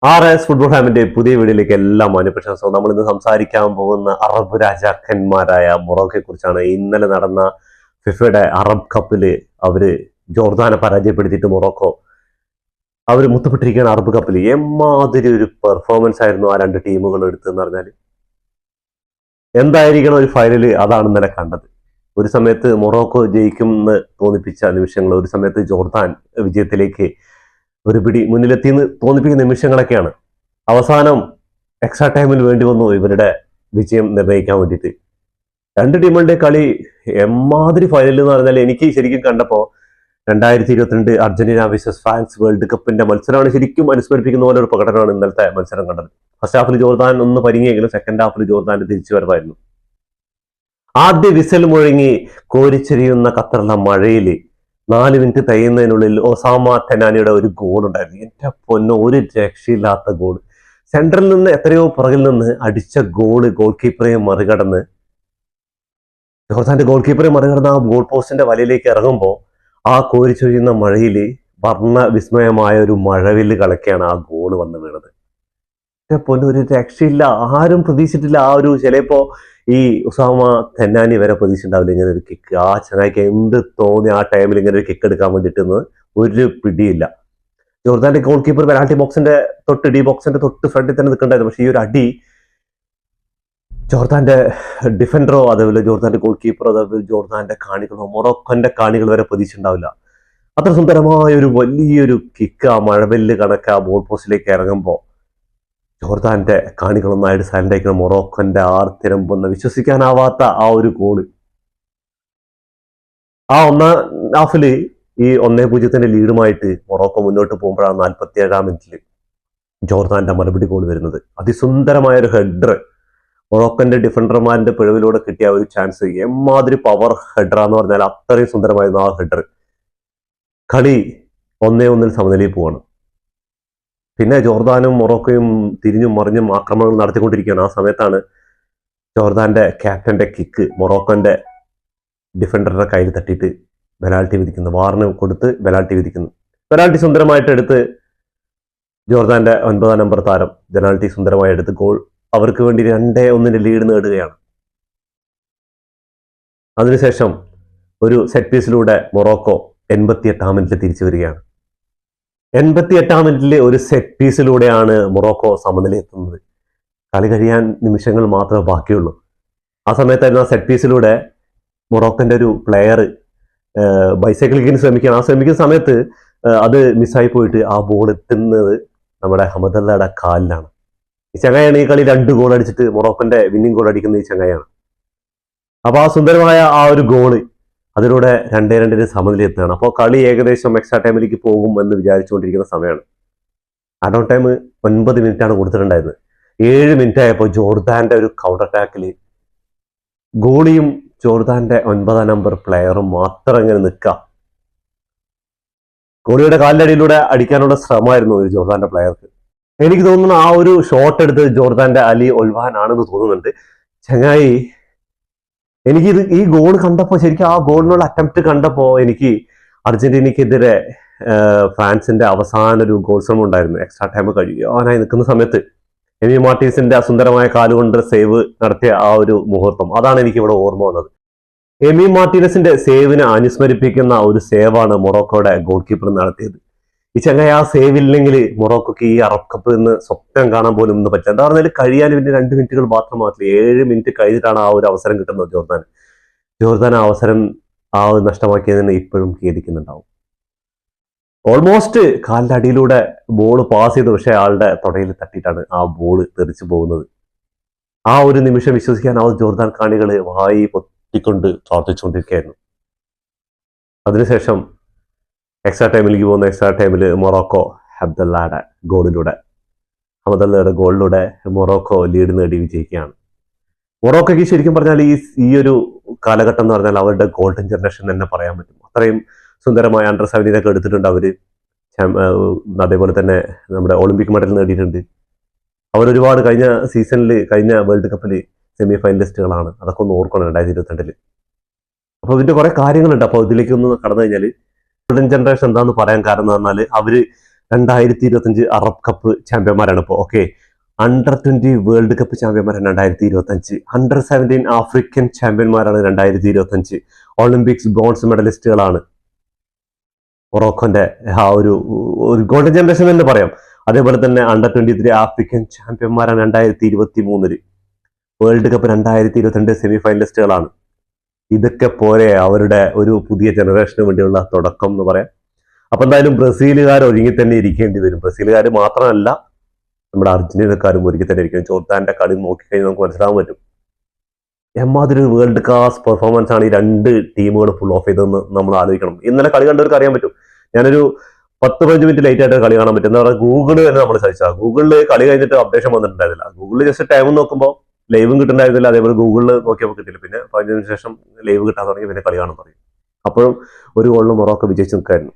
RS football ഫാമിന്റെ പുതിയ വീഡിയോയിലേക്ക് എല്ലാം മാന്യപ്രശംസവും. നമ്മൾ ഇന്ന് സംസാരിക്കാൻ പോകുന്ന അറബ് രാജാക്കന്മാരായ മൊറോക്കയെ കുറിച്ചാണ്. ഇന്നലെ നടന്ന ഫിഫയുടെ അറബ് കപ്പില് അവര് ജോർദാനെ പരാജയപ്പെടുത്തിയിട്ട് മൊറോക്കോ അവർ മുത്തപ്പെട്ടിരിക്കുകയാണ് അറബ് കപ്പിൽ. എമ്മാതിരി ഒരു പെർഫോമൻസ് ആയിരുന്നു ആ രണ്ട് ടീമുകൾ എടുത്തെന്ന് പറഞ്ഞാൽ. എന്തായിരിക്കണം ഒരു ഫൈനല്, അതാണ് ഇന്നലെ കണ്ടത്. ഒരു സമയത്ത് മൊറോക്കോ ജയിക്കും എന്ന് തോന്നിപ്പിച്ച നിമിഷങ്ങൾ, ഒരു സമയത്ത് ജോർദാൻ വിജയത്തിലേക്ക് ഒരു പിടി മുന്നിലെത്തിയെന്ന് തോന്നിപ്പിക്കുന്ന നിമിഷങ്ങളൊക്കെയാണ്. അവസാനം എക്സ്ട്രാ ടൈമിൽ വേണ്ടി വന്നു ഇവരുടെ വിജയം നിർണ്ണയിക്കാൻ വേണ്ടിയിട്ട്. രണ്ട് ടീമുകളുടെ കളി എമ്മാതിരി ഫൈനൽ എന്ന് പറഞ്ഞാൽ എനിക്ക് ശരിക്കും കണ്ടപ്പോൾ 2022 അർജന്റീന വേഴ്സസ് ഫ്രാൻസ് വേൾഡ് കപ്പിന്റെ മത്സരമാണ് ശരിക്കും അനുസ്മരിപ്പിക്കുന്ന പോലെ ഒരു പ്രകടനമാണ് ഇന്നലത്തെ മത്സരം കണ്ടത്. ഫസ്റ്റ് ഹാഫിൽ ജോർദാൻ ഒന്ന് പരിങ്ങിയെങ്കിലും സെക്കൻഡ് ഹാഫിൽ ജോർദാന്റെ തിരിച്ചുവരവായിരുന്നു. ആദ്യ വിസൽ മുഴങ്ങി കോരിച്ചെരിയുന്ന ഖത്തറിലെ മഴയിൽ 4 മിനിറ്റ് തയ്യുന്നതിനുള്ളിൽ ഒസാമ തെനാനിയുടെ ഒരു ഗോൾ ഉണ്ടായിരുന്നു. എന്റെ പൊന്നോ, ഒരു രക്ഷയില്ലാത്ത ഗോൾ. സെൻട്രൽ നിന്ന് എത്രയോ പുറകിൽ നിന്ന് അടിച്ച ഗോൾ ഗോൾ കീപ്പറെ മറികടന്ന്, ജോർദാന്റെ ഗോൾ കീപ്പറെ മറികടന്ന് ആ ഗോൾ പോസ്റ്റിന്റെ വലയിലേക്ക് ഇറങ്ങുമ്പോൾ ആ കോരിച്ചൊഴിയുന്ന മഴയിൽ വർണ്ണ വിസ്മയമായ ഒരു മഴവില്ല് കളക്കാണ് ആ ഗോൾ വന്ന് വീണത്. എന്റെ പൊന്നോ, ഒരു രക്ഷയില്ല. ആരും പ്രതീക്ഷിച്ചിട്ടില്ല. ആ ഒരു ചിലപ്പോ ഈ ഉസാമ തെന്നാനി വരെ പ്രതീക്ഷിച്ചിട്ടുണ്ടാവില്ല ഇങ്ങനെ ഒരു കിക്ക്. ആ ചങ്ങായിക്ക് എന്ത് തോന്നി ആ ടൈമിൽ ഇങ്ങനെ ഒരു കിക്ക് എടുക്കാൻ വേണ്ടിയിട്ടെന്ന് ഒരു പിടിയില്ല. ജോർദാന്റെ ഗോൾ കീപ്പർ പെനാൽറ്റി ബോക്സിന്റെ ഡി ബോക്സിന്റെ തൊട്ട് ഫ്രണ്ടിൽ തന്നെ നിൽക്കണ്ടായിരുന്നു. പക്ഷെ ഈ ഒരു അടി ജോർദാന്റെ ഡിഫൻഡറോ, അതേപോലെ ജോർദാന്റെ ഗോൾ കീപ്പറോ, അതേപോലെ ജോർദാന്റെ കാണികളോ, മൊറോക്കോന്റെ കാണികൾ വരെ പ്രതീക്ഷിച്ചിട്ടുണ്ടാവില്ല. അത്ര സുന്ദരമായ ഒരു വലിയൊരു കിക്ക് ആ മഴവെല്ല് കണക്ക് ആ ബോൾ പോസ്റ്റിലേക്ക് ഇറങ്ങുമ്പോൾ ജോർദാന്റെ കാണികളൊന്നായിട്ട് സൈലന്റ് ആയിരിക്കുന്ന മൊറോക്കോന്റെ ആർത്തിരമ്പുന്ന വിശ്വസിക്കാനാവാത്ത ആ ഒരു ഗോള്. ആ ഒന്നാം ഹാഫില് ഈ 1-0 ലീഡുമായിട്ട് മൊറോക്കോ മുന്നോട്ട് പോകുമ്പോഴാണ് 47-ാം മിനിറ്റിൽ ജോർദാന്റെ മറുപടി ഗോൾ വരുന്നത്. അതിസുന്ദരമായ ഒരു ഹെഡർ, മൊറോക്കോന്റെ ഡിഫൻഡർമാരുടെ പിഴവിലൂടെ കിട്ടിയ ഒരു ചാൻസ്. എമ്മാതിരി പവർ ഹെഡറാന്ന് പറഞ്ഞാൽ അത്രയും സുന്ദരമായിരുന്നു ആ ഹെഡർ. കളി 1-1 സമനിലയിൽ പോവാണ്. പിന്നെ ജോർദാനും മൊറോക്കോയും തിരിഞ്ഞും മറിഞ്ഞും ആക്രമണങ്ങൾ നടത്തിക്കൊണ്ടിരിക്കുകയാണ്. ആ സമയത്താണ് ജോർദാന്റെ ക്യാപ്റ്റന്റെ കിക്ക് മൊറോക്കോന്റെ ഡിഫൻഡറുടെ കയ്യിൽ തട്ടിയിട്ട് പെനാൽറ്റി വിധിക്കുന്നു. വാറിന് കൊടുത്ത് പെനാൽറ്റി വിധിക്കുന്നു. പെനാൽറ്റി സുന്ദരമായിട്ട് എടുത്ത് ജോർദാന്റെ 9-ാം നമ്പർ താരം പെനാൽറ്റി സുന്ദരമായി എടുത്ത് ഗോൾ അവർക്ക് വേണ്ടി 2-1 ലീഡ് നേടുകയാണ്. അതിനുശേഷം ഒരു സെറ്റ് പീസിലൂടെ മൊറോക്കോ 88-ാം മിനിറ്റിൽ തിരിച്ചു വരികയാണ്. 88-ാം മിനിറ്റിൽ ഒരു സെറ്റ് പീസിലൂടെയാണ് മൊറോക്കോ സമനിലയെത്തുന്നത്. കളി കഴിയാൻ നിമിഷങ്ങൾ മാത്രമേ ബാക്കിയുള്ളൂ. ആ സമയത്തായിരുന്നു ആ സെറ്റ് പീസിലൂടെ മൊറോക്കോന്റെ ഒരു പ്ലെയർ ബൈസൈക്കിൾ കിക്കിന് ശ്രമിക്കുകയാണ്. ആ ശ്രമിക്കുന്ന സമയത്ത് അത് മിസ്സായി പോയിട്ട് ആ ബോൾ എത്തുന്നത് നമ്മുടെ ഹമദല്ലയുടെ കാലിലാണ്. ഈ ചങ്ങായാണ് ഈ കളി 2 ഗോൾ അടിച്ചിട്ട് മൊറോക്കോന്റെ വിന്നിംഗ് ഗോൾ അടിക്കുന്ന ഈ ചങ്ങായാണ്. അപ്പൊ ആ സുന്ദരമായ ആ ഒരു ഗോള് അതിലൂടെ 2-2 സമനിലയെത്തുകയാണ്. അപ്പോൾ കളി ഏകദേശം എക്സ്ട്രാ ടൈമിലേക്ക് പോകും എന്ന് വിചാരിച്ചുകൊണ്ടിരിക്കുന്ന സമയമാണ്. അഡോൺ ടൈം 9 മിനിറ്റാണ് കൊടുത്തിട്ടുണ്ടായിരുന്നത്. 7 മിനിറ്റ് ആയപ്പോൾ ജോർദാന്റെ ഒരു കൗണ്ടർ അറ്റാക്കിൽ ഗോളിയും ജോർദാന്റെ 9-ാം നമ്പർ പ്ലെയറും മാത്രം ഇങ്ങനെ നിൽക്കാം. ഗോളിയുടെ കാലിലടിയിലൂടെ അടിക്കാനുള്ള ശ്രമമായിരുന്നു ഒരു ജോർദാന്റെ പ്ലെയർക്ക്. എനിക്ക് തോന്നുന്നു ആ ഒരു ഷോട്ട് എടുത്തത് ജോർദാന്റെ അലി ഒൽവാൻ ആണെന്ന് തോന്നുന്നുണ്ട്. ചങ്ങായി, എനിക്കിത് ഈ ഗോൾ കണ്ടപ്പോൾ, ശരിക്കും ആ ഗോളിനുള്ള അറ്റംപ്റ്റ് കണ്ടപ്പോൾ എനിക്ക് അർജന്റീനയ്ക്കെതിരെ ഫ്രാൻസിന്റെ അവസാന ഒരു ഗോൾ ശ്രമം ഉണ്ടായിരുന്നു. എക്സ്ട്രാ ടൈം കഴിയാനായി നിൽക്കുന്ന സമയത്ത് എമി മാർട്ടിൻസിന്റെ അസുന്ദരമായ കാലുകൊണ്ട് സേവ് നടത്തിയ ആ ഒരു മുഹൂർത്തം, അതാണ് എനിക്ക് ഇവിടെ ഓർമ്മ വന്നത്. എമി മാർട്ടിനസിന്റെ സേവിനെ അനുസ്മരിപ്പിക്കുന്ന ഒരു സേവാണ് മൊറോക്കോയുടെ ഗോൾ കീപ്പർ നടത്തിയത്. ഈ ചങ്ങായി ആ സേവ് ഇല്ലെങ്കിൽ മൊറോക്കോക്ക് ഈ അറബ് കപ്പ് നിന്ന് സ്വപ്നം കാണാൻ പോലും ഇന്ന് പറ്റില്ല. എന്താ പറഞ്ഞാൽ കഴിയാൻ പിന്നെ 2 മിനിറ്റുകൾ മാത്രമേ 7 മിനിറ്റ് കഴിഞ്ഞിട്ടാണ് ആ ഒരു അവസരം കിട്ടുന്നത് ജോർദാൻ ആ അവസരം നഷ്ടമാക്കിയതിന് ഇപ്പോഴും ഖേദിക്കുന്നുണ്ടാവും. ഓൾമോസ്റ്റ് കാലിന്റെ അടിയിലൂടെ ബോൾ പാസ് ചെയ്തു, പക്ഷേ ആളുടെ തൊടയിൽ തട്ടിയിട്ടാണ് ആ ബോൾ തെറിച്ചു പോകുന്നത്. ആ ഒരു നിമിഷം വിശ്വസിക്കാനാവും ജോർദാൻ കാണികൾ വായി പൊത്തിക്കൊണ്ട് പ്രാർത്ഥിച്ചുകൊണ്ടിരിക്കുകയായിരുന്നു. അതിനുശേഷം എക്സ്ട്രാ ടൈമിലേക്ക് പോകുന്ന എക്സ്ട്രാ ടൈമിൽ മൊറോക്കോ ഹമദല്ലയുടെ ഗോളിലൂടെ മൊറോക്കോ ലീഡ് നേടി വിജയിക്കുകയാണ്. മൊറോക്കോയ്ക്ക് ശരിക്കും പറഞ്ഞാൽ ഈ ഒരു കാലഘട്ടം എന്ന് പറഞ്ഞാൽ അവരുടെ ഗോൾഡൻ ജനറേഷൻ തന്നെ പറയാൻ പറ്റും. അത്രയും സുന്ദരമായ അണ്ടർ 17 എടുത്തിട്ടുണ്ട് അവര്. അതേപോലെ തന്നെ നമ്മുടെ ഒളിമ്പിക് മെഡൽ നേടിയിട്ടുണ്ട്. അവരൊരുപാട് കഴിഞ്ഞ വേൾഡ് കപ്പിൽ സെമി ഫൈനലിസ്റ്റുകളാണ്. അതൊക്കെ ഒന്ന് ഓർക്കണം 2022. അപ്പോൾ ഇതിന്റെ കുറെ കാര്യങ്ങളുണ്ട്. അപ്പോൾ ഇതിലേക്ക് ഒന്ന് കടന്നു കഴിഞ്ഞാൽ ഗോൾഡൻ ജനറേഷൻ എന്താന്ന് പറയാൻ കാരണം എന്ന് പറഞ്ഞാൽ അവര് 2025 അറബ് കപ്പ് ചാമ്പ്യന്മാരാണ് ഇപ്പോൾ. ഓക്കെ, അണ്ടർ-20 വേൾഡ് കപ്പ് ചാമ്പ്യന്മാരാണ് 2025. അണ്ടർ-17 ആഫ്രിക്കൻ ചാമ്പ്യന്മാരാണ് 2025. ഒളിമ്പിക്സ് ബ്രോൺസ് മെഡലിസ്റ്റുകളാണ് മൊറോക്കോന്റെ ആ ഒരു ഗോൾഡൻ ജനറേഷൻ എന്ന് പറയാം. അതേപോലെ തന്നെ അണ്ടർ-23 ആഫ്രിക്കൻ ചാമ്പ്യന്മാരാണ് 2023. വേൾഡ് കപ്പ് 2022 സെമി ഫൈനലിസ്റ്റുകളാണ്. ഇതൊക്കെ പോലെ അവരുടെ ഒരു പുതിയ ജനറേഷന് വേണ്ടിയുള്ള തുടക്കം എന്ന് പറയാം. അപ്പൊ എന്തായാലും ബ്രസീലുകാർ ഒരുങ്ങി തന്നെ ഇരിക്കേണ്ടി വരും. ബ്രസീലുകാർ മാത്രമല്ല, നമ്മുടെ അർജന്റീനക്കാരും ഒരുങ്ങി തന്നെ ഇരിക്കും. ജോർദാന്റെ കളി നോക്കിക്കഴിഞ്ഞാൽ നമുക്ക് മനസ്സിലാകാൻ പറ്റും. എമ്മാതിരി വേൾഡ് ക്ലാസ് പെർഫോമൻസ് ആണ് ഈ രണ്ട് ടീമുകൾ ഫുൾ ഓഫ് ചെയ്തതെന്ന് നമ്മൾ ആലോചിക്കണം. ഇന്നലെ കളി കണ്ടവർക്ക് അറിയാൻ പറ്റും. ഞാനൊരു 10-15 മിനിറ്റ് ലേറ്റ് ആയിട്ട് കളി കാണാൻ പറ്റും. എന്താ പറയുക, ഗൂഗിള് തന്നെ നമ്മൾ സഹിച്ചാൽ ഗൂഗിളിൽ കളി കഴിഞ്ഞിട്ട് അപ്ഡേഷൻ വന്നിട്ടുണ്ടായിരുന്നില്ല. ഗൂഗിളിൽ ജസ്റ്റ് ടൈം നോക്കുമ്പോൾ ലൈവും കിട്ടുന്നുണ്ടായിരുന്നില്ല. അതേപോലെ ഗൂഗിളിൽ നോക്കിയപ്പോൾ കിട്ടില്ല. പിന്നെ 15 ശേഷം ലൈവ് കിട്ടാൻ തുടങ്ങി, പിന്നെ കളി കാണാൻ തുടങ്ങി. അപ്പോഴും ഒരു ഗോളിന് മൊറോക്കോ വിജയിച്ച് നിൽക്കായിരുന്നു.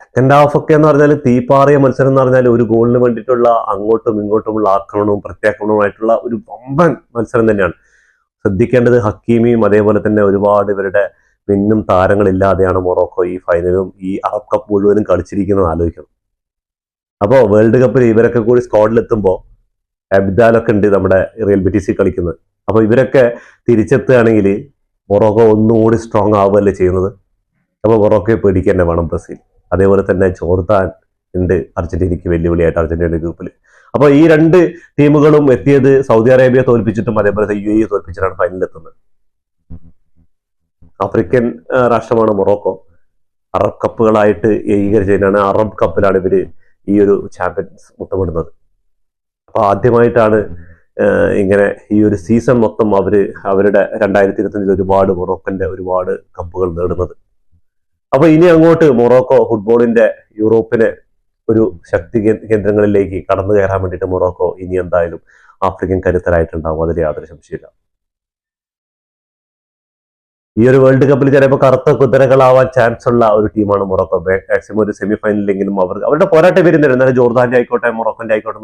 സെക്കൻഡ് ഹാഫ് ഒക്കെ എന്ന് പറഞ്ഞാൽ തീപ്പാറിയ മത്സരം എന്ന് പറഞ്ഞാൽ ഒരു ഗോളിന് വേണ്ടിയിട്ടുള്ള അങ്ങോട്ടും ഇങ്ങോട്ടുമുള്ള ആക്രമണവും പ്രത്യാക്രമണവുമായിട്ടുള്ള ഒരു വമ്പൻ മത്സരം തന്നെയാണ്. ശ്രദ്ധിക്കേണ്ടത് ഹക്കീമിയും അതേപോലെ തന്നെ ഒരുപാട് ഇവരുടെ പിന്നും താരങ്ങളില്ലാതെയാണ് മൊറോക്കോ ഈ ഫൈനലും ഈ അറബ് കപ്പ് മുഴുവനും കളിച്ചിരിക്കുന്നത് ആലോചിക്കണം. അപ്പോൾ വേൾഡ് കപ്പിൽ ഇവരൊക്കെ കൂടി സ്ക്വാഡിലെത്തുമ്പോൾ അബ്ദാലൊക്കെ ഉണ്ട് നമ്മുടെ റിയൽ ബെറ്റിസിൽ കളിക്കുന്നത്. അപ്പോൾ ഇവരൊക്കെ തിരിച്ചെത്തുകയാണെങ്കിൽ മൊറോക്കോ ഒന്നുകൂടി സ്ട്രോങ് ആവുകയല്ലേ ചെയ്യുന്നത്. അപ്പോൾ മൊറോക്കോയെ പേടിക്കുക തന്നെ വേണം ബ്രസീൽ. അതേപോലെ തന്നെ ജോർദാൻ ഉണ്ട് അർജന്റീനയ്ക്ക് വെല്ലുവിളിയായിട്ട് അർജന്റീന ഗ്രൂപ്പിൽ. അപ്പോൾ ഈ രണ്ട് ടീമുകളും എത്തിയത് സൗദി അറേബ്യ തോൽപ്പിച്ചിട്ടും അതേപോലെ UAE തോൽപ്പിച്ചിട്ടാണ് ഫൈനലിൽ എത്തുന്നത്. ആഫ്രിക്കൻ രാഷ്ട്രമാണ് മൊറോക്കോ. അറബ് കപ്പുകളായിട്ട് ഏകീകരിച്ചതിനാണ് അറബ് കപ്പിലാണ് ഇവർ ഈ ഒരു ചാമ്പ്യൻസ് മുത്തമിടുന്നത്. അപ്പോൾ ആദ്യമായിട്ടാണ് ഇങ്ങനെ ഈ ഒരു സീസൺ മൊത്തം അവരുടെ 2025 ഒരുപാട് മൊറോക്കന്റെ ഒരുപാട് കപ്പുകൾ നേടുന്നത്. അപ്പൊ ഇനി അങ്ങോട്ട് മൊറോക്കോ ഫുട്ബോളിന്റെ യൂറോപ്പിലെ ഒരു ശക്തി കേന്ദ്രങ്ങളിലേക്ക് കടന്നു കയറാൻ വേണ്ടിയിട്ട് മൊറോക്കോ ഇനി എന്തായാലും ആഫ്രിക്കൻ കരുത്തരായിട്ടുണ്ടാവും. അതിൽ യാതൊരു സംശയമില്ല. ഈ ഒരു വേൾഡ് കപ്പിൽ ചിലപ്പോൾ കറുത്ത കുതിരകളാവാൻ ചാൻസ് ഉള്ള ഒരു ടീമാണ് മൊറോക്കോ. മാക്സിമം ഒരു സെമി ഫൈനലിലെങ്കിലും അവരുടെ പോരാട്ടം വരുന്നുണ്ട്. എന്നാലും ജോർദാന്റെ ആയിക്കോട്ടെ മൊറോക്കോന്റെ ആയിക്കോട്ടെ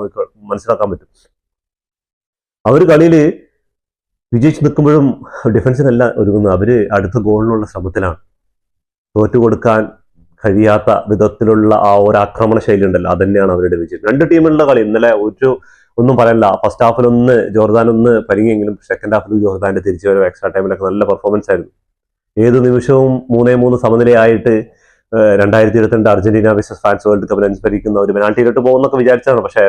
മനസ്സിലാക്കാൻ പറ്റും. അവർ കളിയിൽ വിജയിച്ച് നിൽക്കുമ്പോഴും ഡിഫൻസിനല്ല ഒരുങ്ങുന്നത്. അവര് അടുത്ത ഗോളിനുള്ള ശ്രമത്തിലാണ്. തോറ്റുകൊടുക്കാൻ കഴിയാത്ത വിധത്തിലുള്ള ആ ഒരു ആക്രമണ ശൈലി ഉണ്ടല്ലോ, അത് തന്നെയാണ് അവരുടെ വിജയം. രണ്ട് ടീമുകളുടെ കളി ഇന്നലെ ഒന്നും പറയല്ല. ഫസ്റ്റ് ഹാഫിൽ ജോർദാൻ പരിങ്ങിയെങ്കിലും സെക്കൻഡ് ഹാഫിൽ ജോർദാന്റെ തിരിച്ചു വരും. എക്സ്ട്രാ ടൈമിലൊക്കെ നല്ല പെർഫോമൻസ് ആയിരുന്നു. ഏത് നിമിഷവും 3-3 സമനിലയായിട്ട് 2022 അർജന്റീന വിസസ് ഫ്രാൻസ് വേൾഡ് കപ്പിൽ അനുസ്മരിക്കുന്ന ഒരു പെനാൽറ്റിയിലോട്ട് പോകുന്നൊക്കെ വിചാരിച്ചതാണ്. പക്ഷേ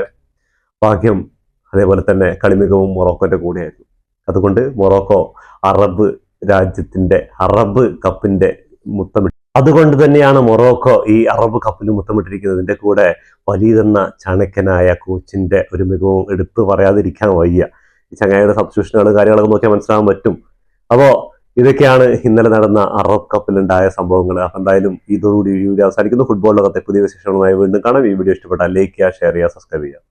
ഭാഗ്യം അതേപോലെ തന്നെ കളിമികവും മൊറോക്കോന്റെ കൂടെയായിരുന്നു. അതുകൊണ്ട് മൊറോക്കോ അറബ് കപ്പിന്റെ മുത്തമിട്ടു. അതുകൊണ്ട് തന്നെയാണ് മൊറോക്കോ ഈ അറബ് കപ്പിൽ മുത്തമിട്ടിരിക്കുന്നതിന്റെ കൂടെ വലിയെന്ന ചാണക്യനായ കോച്ചിന്റെ ഒരു മികവും എടുത്തു പറയാതിരിക്കാൻ വയ്യ. ഈ ചങ്ങായിയുടെ സബ്സ്റ്റിറ്റ്യൂഷനുകൾ കാര്യങ്ങളൊക്കെ നോക്കിയാൽ മനസ്സിലാകാൻ പറ്റും. അപ്പോൾ ഇതൊക്കെയാണ് ഇന്നലെ നടന്ന അറബ് കപ്പിലുണ്ടായ സംഭവങ്ങൾ. അപ്പം എന്തായാലും ഇതോടുകൂടി അവസാനിക്കുന്നു. ഫുട്ബോൾ ലോകത്തെ പുതിയ വിശേഷങ്ങളുമായി വീണ്ടും കാണാം. ഈ വീഡിയോ ഇഷ്ടപ്പെട്ടാൽ ലൈക്ക് ചെയ്യുക, ഷെയർ ചെയ്യുക, സബ്സ്ക്രൈബ് ചെയ്യുക.